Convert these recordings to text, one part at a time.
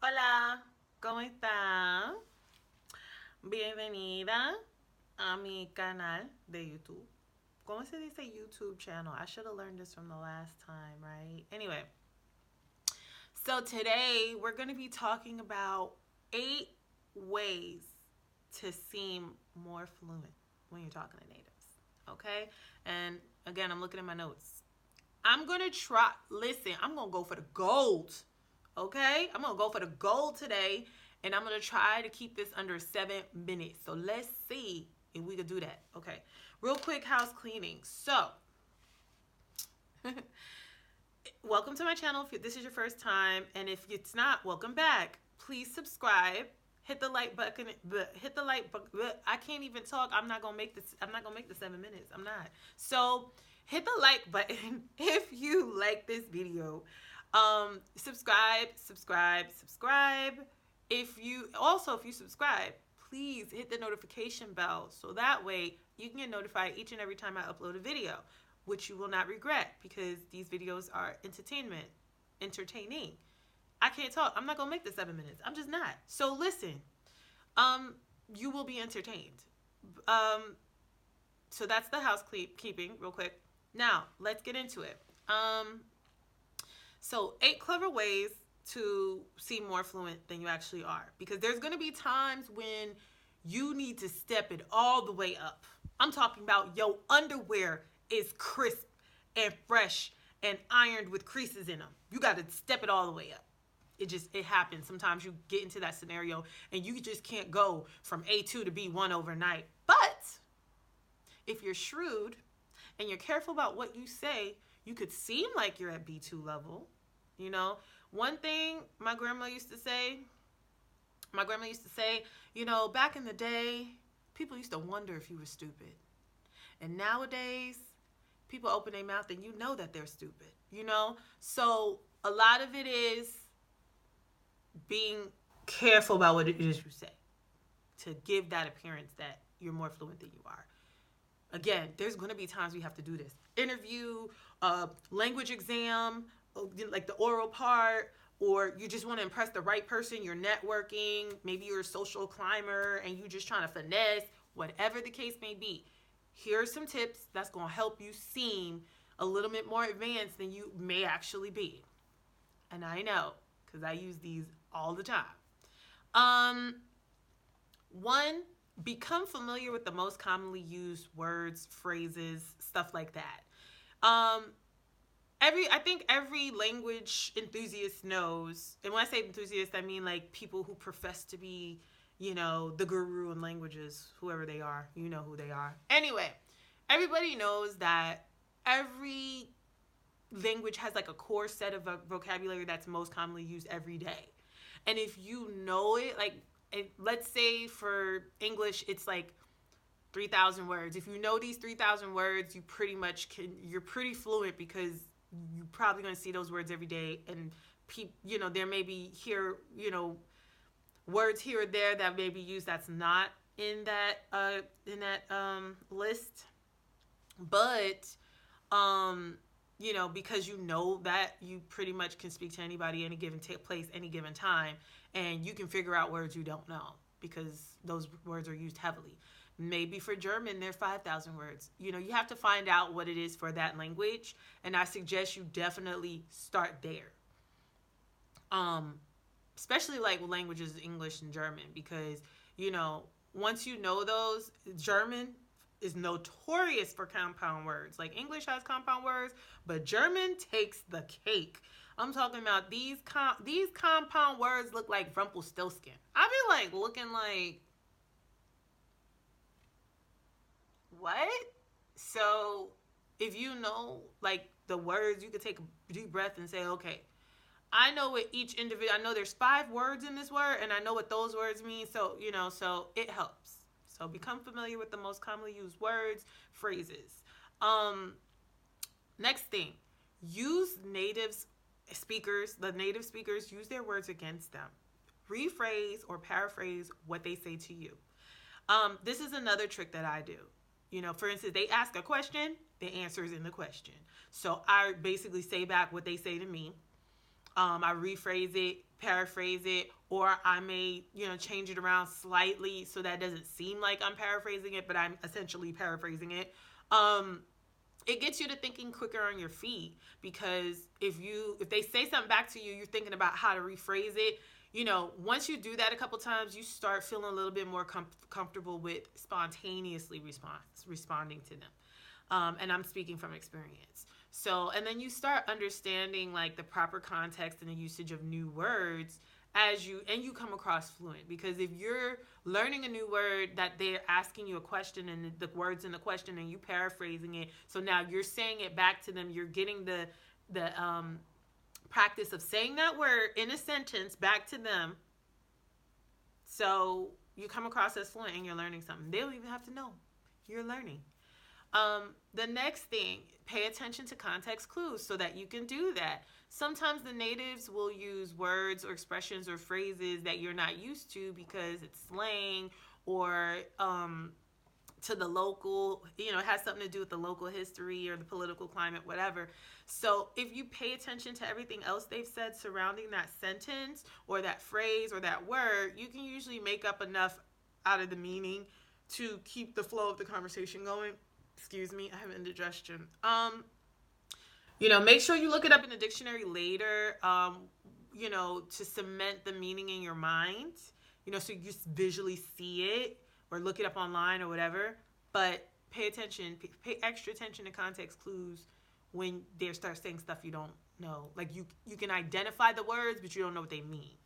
Hola, ¿cómo está? Bienvenida a mi canal de YouTube. ¿Cómo se dice YouTube channel? I should have learned this from the last time, right? Anyway, so today we're going to be talking about 8 ways to seem more fluent when you're talking to natives, okay? And again, I'm looking at my notes. I'm going to try, listen, I'm going to go for the gold, okay? I'm going to go for the gold today, and I'm going to try to keep this under 7 minutes. So let's see if we can do that, okay? Real quick house cleaning. So, welcome to my channel if this is your first time, and if it's not, welcome back. Please subscribe. Hit the like button. Hit the like button. I can't even talk. I'm not gonna make this. I'm not gonna make the 7 minutes. I'm not. So hit the like button if you like this video. Subscribe. If you subscribe, please hit the notification bell so that way you can get notified each and every time I upload a video, which you will not regret because these videos are entertaining. I can't talk. I'm not gonna make the 7 minutes. I'm just not. So listen, you will be entertained. So that's the housekeeping real quick. Now let's get into it. So 8 clever ways to seem more fluent than you actually are, because there's gonna be times when you need to step it all the way up. I'm talking about your underwear is crisp and fresh and ironed with creases in them. You got to step it all the way up. It happens. Sometimes you get into that scenario and you just can't go from A2 to B1 overnight. But if you're shrewd and you're careful about what you say, you could seem like you're at B2 level. You know, one thing my grandma used to say, you know, back in the day, people used to wonder if you were stupid. And nowadays, people open their mouth and you know that they're stupid, you know? So a lot of it is being careful about what it is you say to give that appearance that you're more fluent than you are. Again, there's going to be times we have to do this. Interview, language exam, like the oral part, or you just want to impress the right person, you're networking, maybe you're a social climber and you're just trying to finesse, whatever the case may be. Here's some tips that's going to help you seem a little bit more advanced than you may actually be. And I know, because I use these all the time. One, become familiar with the most commonly used words, phrases, stuff like that. I think every language enthusiast knows, and when I say enthusiast, I mean like people who profess to be, you know, the guru in languages, whoever they are, you know who they are. Anyway, everybody knows that every language has like a core set of vocabulary that's most commonly used every day. And if you know it, like, let's say for English, it's like 3,000 words. If you know these 3,000 words, you're pretty fluent because you're probably going to see those words every day. And, you know, there may be words here or there that may be used that's not in that list. But, you know, because you know that you pretty much can speak to anybody, any given place, any given time, and you can figure out words you don't know because those words are used heavily. Maybe for German, there are 5,000 words. You know, you have to find out what it is for that language, and I suggest you definitely start there. Especially like with languages, English and German, because, you know, once you know those, German is notorious for compound words. Like English has compound words, but German takes the cake. I'm talking about these compound words look like Rumpelstiltskin. I be like looking like, what? So if you know like the words, you could take a deep breath and say, okay, I know what each individual, I know there's 5 words in this word and I know what those words mean. So, you know, so it helps. So become familiar with the most commonly used words, phrases. Next thing, use the native speakers use their words against them. Rephrase or paraphrase what they say to you. This is another trick that I do. You know, for instance, they ask a question, the answer is in the question. So I basically say back what they say to me. I rephrase it paraphrase it, or I may, change it around slightly so that it doesn't seem like I'm paraphrasing it, but I'm essentially paraphrasing it. It gets you to thinking quicker on your feet, because if they say something back to you, you're thinking about how to rephrase it. Once you do that a couple times, you start feeling a little bit more comfortable with spontaneously responding to them. And I'm speaking from experience. So, and then you start understanding like the proper context and the usage of new words and you come across fluent. Because if you're learning a new word that they're asking you a question and the words in the question and you paraphrasing it, so now you're saying it back to them, you're getting the practice of saying that word in a sentence back to them. So you come across as fluent and you're learning something. They don't even have to know. You're learning. The next thing, pay attention to context clues so that you can do that. Sometimes the natives will use words or expressions or phrases that you're not used to because it's slang or to the local, it has something to do with the local history or the political climate, whatever. So if you pay attention to everything else they've said surrounding that sentence or that phrase or that word, you can usually make up enough out of the meaning to keep the flow of the conversation going. Excuse me, I have indigestion. Make sure you look it up in the dictionary later, to cement the meaning in your mind, so you just visually see it or look it up online or whatever. But pay extra attention to context clues when they start saying stuff you don't know. Like you can identify the words, but you don't know what they mean.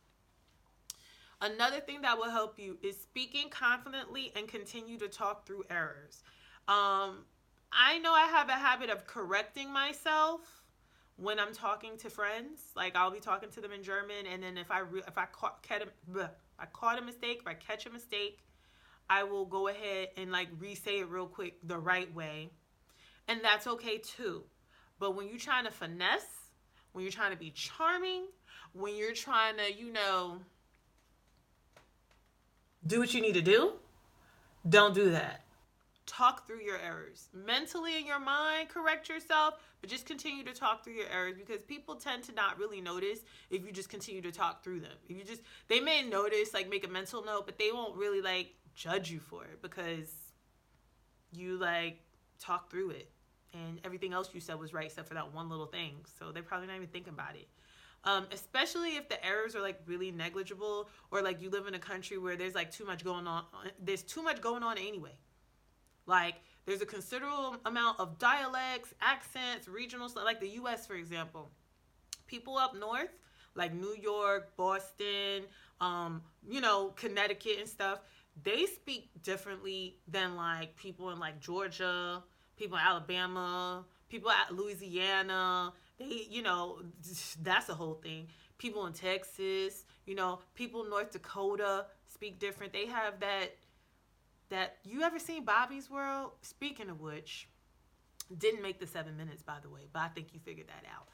Another thing that will help you is speaking confidently and continue to talk through errors. I know I have a habit of correcting myself when I'm talking to friends. Like I'll be talking to them in German, and then if I caught a mistake, if I catch a mistake, I will go ahead and like re-say it real quick the right way, and that's okay too. But when you're trying to finesse, when you're trying to be charming, when you're trying to, do what you need to do, don't do that. Talk through your errors. Mentally in your mind, correct yourself, but just continue to talk through your errors, because people tend to not really notice if you just continue to talk through them. They may notice, like make a mental note, but they won't really like judge you for it because you like talk through it and everything else you said was right except for that one little thing. So they're probably not even thinking about it. Especially if the errors are like really negligible, or like you live in a country where there's like too much going on. There's too much going on anyway. Like, there's a considerable amount of dialects, accents, regional stuff, like the U.S., for example. People up north, like New York, Boston, Connecticut and stuff, they speak differently than, like, people in, like, Georgia, people in Alabama, people at Louisiana. That's a whole thing. People in Texas, people in North Dakota speak different. They have that you ever seen Bobby's World? Speaking of which, didn't make the 7 minutes, by the way, but I think you figured that out.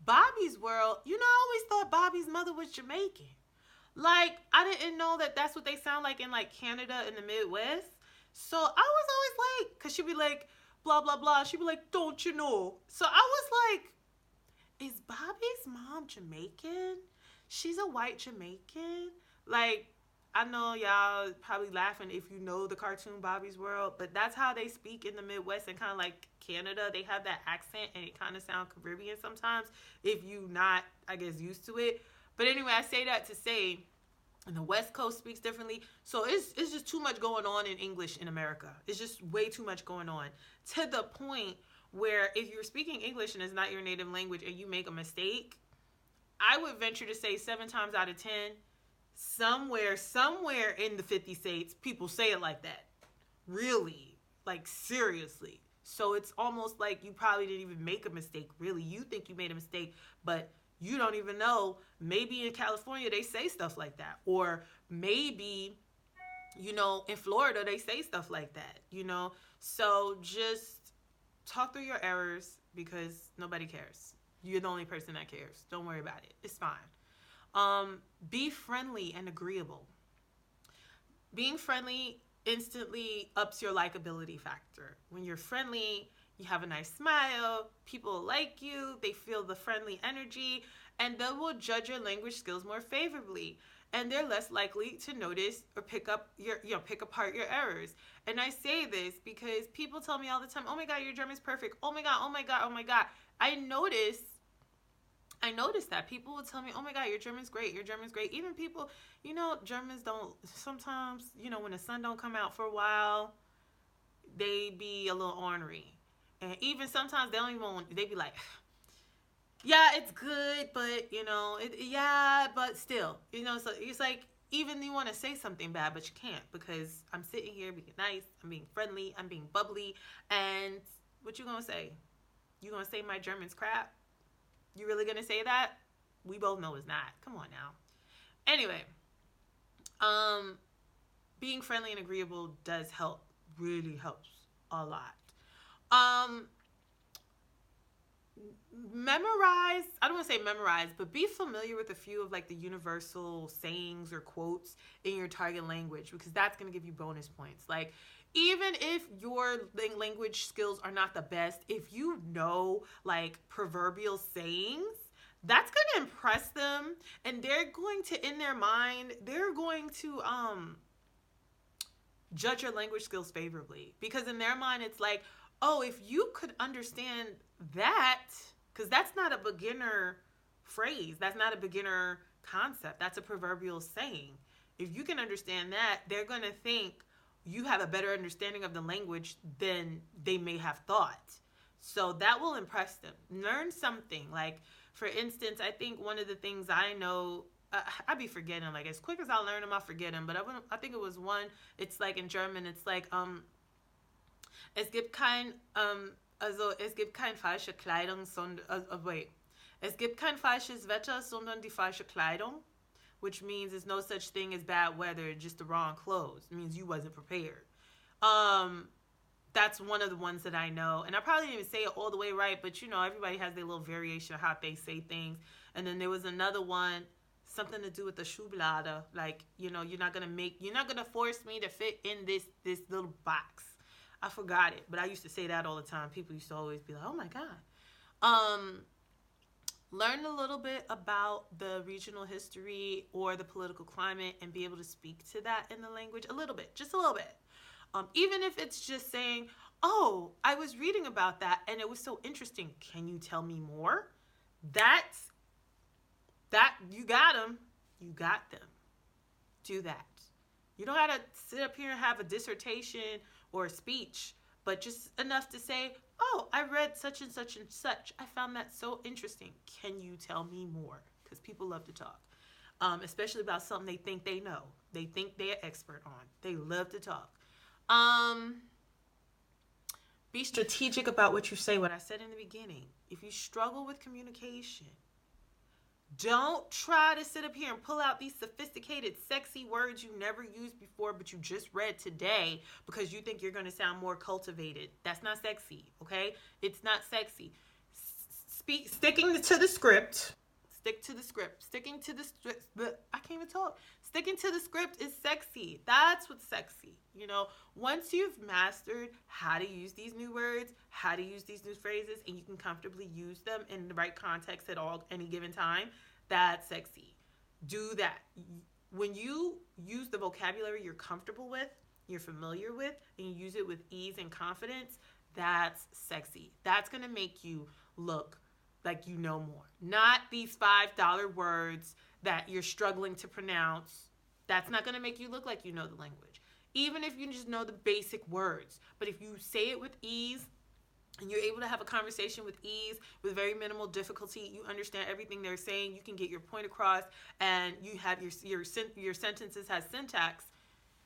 Bobby's World, I always thought Bobby's mother was Jamaican. Like, I didn't know that that's what they sound like in like Canada and the Midwest. So I was always like, because she'd be like, blah, blah, blah. She'd be like, don't you know? So I was like, is Bobby's mom Jamaican? She's a white Jamaican? Like, I know y'all probably laughing if you know the cartoon Bobby's World, but that's how they speak in the Midwest and kind of like Canada. They have that accent and it kind of sounds Caribbean sometimes if you not, I guess, used to it. But anyway, I say that to say, and the West Coast speaks differently. So it's just too much going on in English in America. It's just way too much going on, to the point where if you're speaking English and it's not your native language and you make a mistake, I would venture to say 7 times out of 10, somewhere in the 50 states, people say it like that. Really, like seriously. So it's almost like you probably didn't even make a mistake, really. You think you made a mistake, but you don't even know. Maybe in California they say stuff like that. Or maybe, in Florida they say stuff like that, So just talk through your errors, because nobody cares. You're the only person that cares. Don't worry about it. It's fine. Be friendly and agreeable. Being friendly instantly ups your likability factor. When you're friendly, you have a nice smile, people like you, they feel the friendly energy, and they will judge your language skills more favorably. And they're less likely to notice or pick apart your errors. And I say this because people tell me all the time, "Oh my God, your German's perfect. Oh my God, oh my God, oh my God." I noticed that people would tell me, "Oh my God, your German's great. Your German's great." Even people, Germans don't sometimes, when the sun don't come out for a while, they be a little ornery. And even sometimes they don't even want, they be like, "Yeah, it's good, but yeah, but still, so it's like, even you want to say something bad, but you can't, because I'm sitting here being nice, I'm being friendly, I'm being bubbly, and what you gonna say? You gonna say my German's crap? You really gonna say that? We both know it's not. Come on now. Anyway, being friendly and agreeable does help, really helps a lot. Memorize, I don't want to say memorize, but be familiar with a few of like the universal sayings or quotes in your target language, because that's going to give you bonus points. Like, even if your language skills are not the best, if you know like proverbial sayings, that's going to impress them, and they're going to, in their mind, they're going to judge your language skills favorably, because in their mind it's like, "Oh, if you could understand that," because that's not a beginner phrase, that's not a beginner concept, that's a proverbial saying. If you can understand that, they're going to think you have a better understanding of the language than they may have thought. So that will impress them. Learn something. Like, for instance, I think one of the things I know, I be forgetting, like, as quick as I learn them, I forget them. But I think it was one, it's like in German, it's like, es gibt kein falsche Kleidung, sondern, es gibt kein falsches Wetter, sondern die falsche Kleidung, which means there's no such thing as bad weather, just the wrong clothes. It means you wasn't prepared. That's one of the ones that I know. And I probably didn't even say it all the way right, but everybody has their little variation of how they say things. And then there was another one, something to do with the Schublade. Like, you're not gonna force me to fit in this little box. I forgot it, but I used to say that all the time. People used to always be like, "Oh my God." Learn a little bit about the regional history or the political climate and be able to speak to that in the language a little bit, just a little bit. Even if it's just saying, "Oh, I was reading about that and it was so interesting. Can you tell me more?" That you got them. You got them. Do that. You don't have to sit up here and have a dissertation or a speech, but just enough to say, "Oh, I read such and such and such. I found that so interesting. Can you tell me more?" Because people love to talk, especially about something they think they know. They think they're expert on. They love to talk. Be strategic about what you say. What I said in the beginning. If you struggle with communication, don't try to sit up here and pull out these sophisticated, sexy words you never used before, but you just read today because you think you're going to sound more cultivated. That's not sexy, okay? It's not sexy. Sticking to the script. Stick to the script. Sticking to the script. I can't even talk. Sticking to the script is sexy. That's what's sexy. Once you've mastered how to use these new words, how to use these new phrases, and you can comfortably use them in the right context at any given time, that's sexy. Do that. When you use the vocabulary you're comfortable with, you're familiar with, and you use it with ease and confidence, that's sexy. That's going to make you look like you know more. Not these $5 words that you're struggling to pronounce. That's not going to make you look like you know the language. Even if you just know the basic words. But if you say it with ease, and you're able to have a conversation with ease, with very minimal difficulty, you understand everything they're saying, you can get your point across, and you have your sentences has syntax,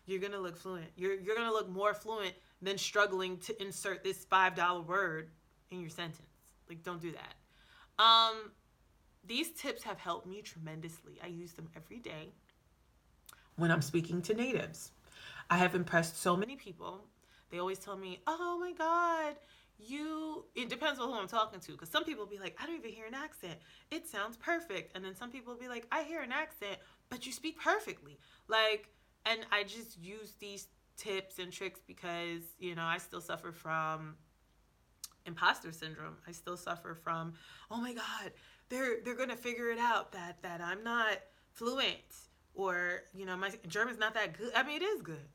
you're going to look fluent. You're going to look more fluent than struggling to insert this $5 word in your sentence. Like, don't do that. These tips have helped me tremendously. I use them every day when I'm speaking to natives. I have impressed so many people. They always tell me, "Oh my God, it depends on who I'm talking to." Because some people be like, "I don't even hear an accent. It sounds perfect." And then some people be like, "I hear an accent, but you speak perfectly." And I just use these tips and tricks because, I still suffer from imposter syndrome. I still suffer from, "Oh my God, they're gonna figure it out that I'm not fluent, or my German's not that good. I mean, it is good.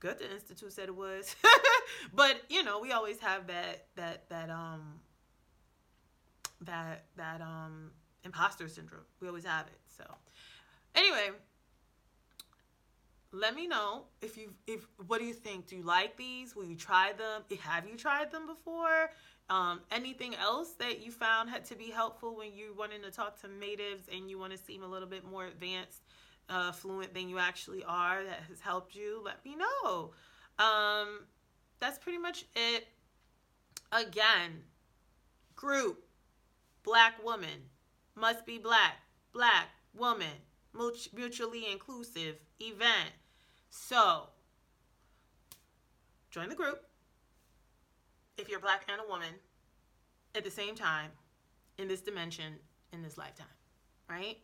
Good, the institute said it was. But we always have that imposter syndrome. We always have it. So anyway, let me know if what do you think? Do you like these? Will you try them? Have you tried them before? Anything else that you found had to be helpful when you wanted to talk to natives and you want to seem a little bit more advanced, fluent than you actually are, that has helped you? Let me know. That's pretty much it. Again, group, black woman, must be black woman, mutually inclusive event. So, join the group if you're black and a woman at the same time, in this dimension, in this lifetime, right?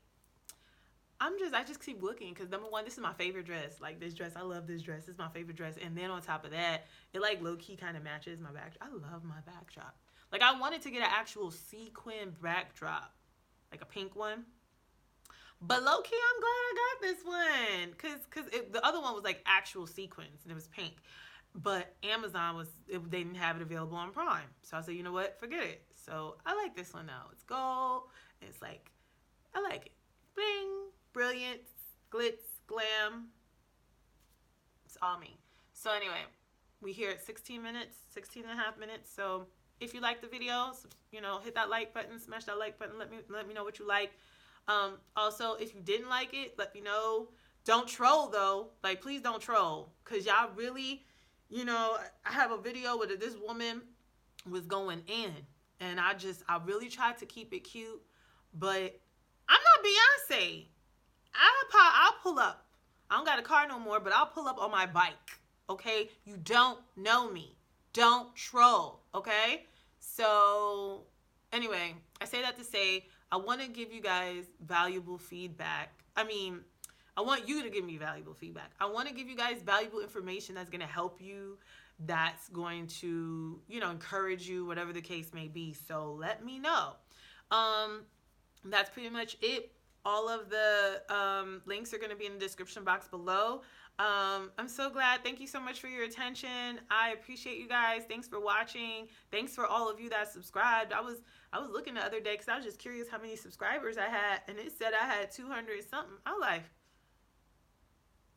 I just keep looking, because number one, this is my favorite dress. Like, this dress, I love this dress. It's my favorite dress. And then on top of that, it like low-key kind of matches my backdrop. I love my backdrop. Like, I wanted to get an actual sequin backdrop, like a pink one. But low-key, I'm glad I got this one, because the other one was like actual sequins, and it was pink. But Amazon they didn't have it available on Prime. So I said, you know what, forget it. So I like this one now. It's gold, and it's like, I like it. Bling, brilliance, glitz, glam. It's all me. So anyway, we here at 16 minutes, 16 and a half minutes. So if you like the video, hit that like button, smash that like button. Let me know what you like. Also, if you didn't like it, let me know. Don't troll though. Like, please don't troll, because y'all really, I have a video where this woman was going in, and I really tried to keep it cute, but I'm not Beyonce. I'll pull up. I don't got a car no more, but I'll pull up on my bike. Okay? You don't know me. Don't troll. Okay? So anyway, I say that to say, I want to give you guys valuable feedback. I want you to give me valuable feedback. I want to give you guys valuable information that's going to help you, that's going to, encourage you, whatever the case may be. So let me know. That's pretty much it. All of the links are going to be in the description box below. I'm so glad. Thank you so much for your attention. I appreciate you guys. Thanks for watching. Thanks for all of you that subscribed. I was looking the other day because I was just curious how many subscribers I had, and it said I had 200 something. I was like,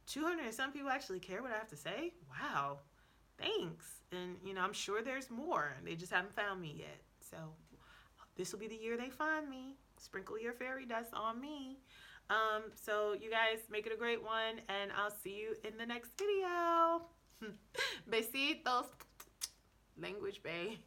200 and some people actually care what I have to say? Wow. Thanks. And, I'm sure there's more. They just haven't found me yet. So this will be the year they find me. Sprinkle your fairy dust on me. So you guys make it a great one, and I'll see you in the next video. Besitos. Language, bae.